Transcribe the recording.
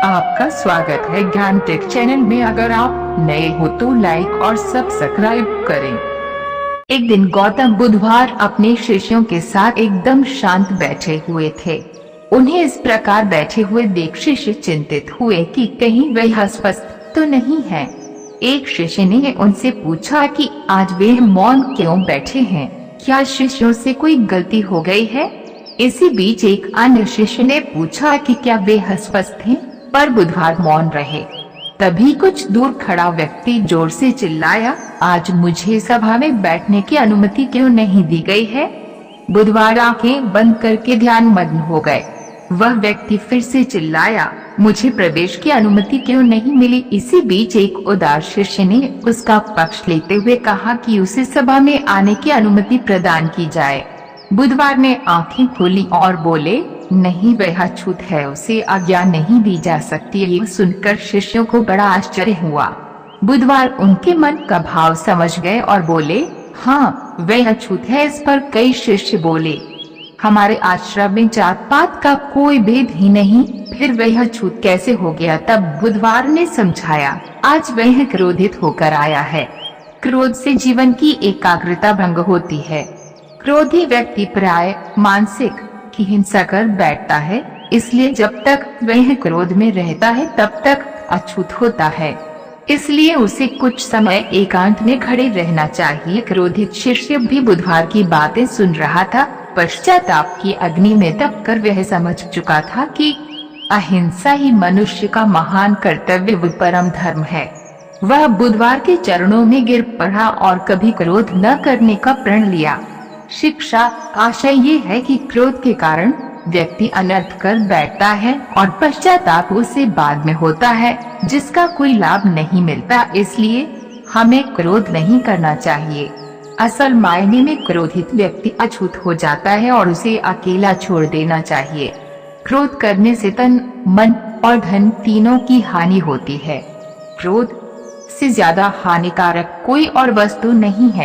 आपका स्वागत है ज्ञान टेक चैनल में। अगर आप नए हो तो लाइक और सब्सक्राइब करें। एक दिन गौतम बुधवार अपने शिष्यों के साथ एकदम शांत बैठे हुए थे। उन्हें इस प्रकार बैठे हुए देख शिष्य चिंतित हुए कि कहीं वे अस्वस्थ तो नहीं हैं। एक शिष्य ने उनसे पूछा कि आज वे मौन क्यों बैठे हैं, क्या शिष्यों से कोई गलती हो गई है। इसी बीच एक अन्य शिष्य ने पूछा कि क्या वे अस्वस्थ हैं, पर बुधवार मौन रहे। तभी कुछ दूर खड़ा व्यक्ति जोर से चिल्लाया, आज मुझे सभा में बैठने की अनुमति क्यों नहीं दी गई है। बुधवार आंखें बंद करके ध्यान मग्न हो गए। वह व्यक्ति फिर से चिल्लाया, मुझे प्रवेश की अनुमति क्यों नहीं मिली। इसी बीच एक उदार शिष्य ने उसका पक्ष लेते हुए कहा कि उसे सभा में आने की अनुमति प्रदान की जाए। बुधवार ने आंखें खोली और बोले, नहीं, वह अछूत है, उसे आज्ञा नहीं दी जा सकती। ये सुनकर शिष्यों को बड़ा आश्चर्य हुआ। बुधवार उनके मन का भाव समझ गए और बोले, हाँ, वह अछूत है। इस पर कई शिष्य बोले, हमारे आश्रम में जात पात का कोई भेद ही नहीं, फिर वह अछूत कैसे हो गया। तब बुधवार ने समझाया, आज वह क्रोधित होकर आया है। क्रोध से जीवन की एकाग्रता भंग होती है। क्रोधी व्यक्ति प्राय मानसिक की हिंसा कर बैठता है, इसलिए जब तक वह क्रोध में रहता है तब तक अछूत होता है। इसलिए उसे कुछ समय एकांत में खड़े रहना चाहिए। क्रोधित शिष्य भी बुधवार की बातें सुन रहा था। पश्चाताप की अग्नि में दबकर वह समझ चुका था कि अहिंसा ही मनुष्य का महान कर्तव्य व परम धर्म है। वह बुधवार के चरणों में गिर पड़ा और कभी क्रोध न करने का प्रण लिया। शिक्षा आशय ये है कि क्रोध के कारण व्यक्ति अनर्थ कर बैठता है और पश्चाताप उसे बाद में होता है, जिसका कोई लाभ नहीं मिलता। इसलिए हमें क्रोध नहीं करना चाहिए। असल मायने में क्रोधित व्यक्ति अछूत हो जाता है और उसे अकेला छोड़ देना चाहिए। क्रोध करने से तन, मन और धन तीनों की हानि होती है। क्रोध से ज्यादा हानिकारक कोई और वस्तु नहीं है।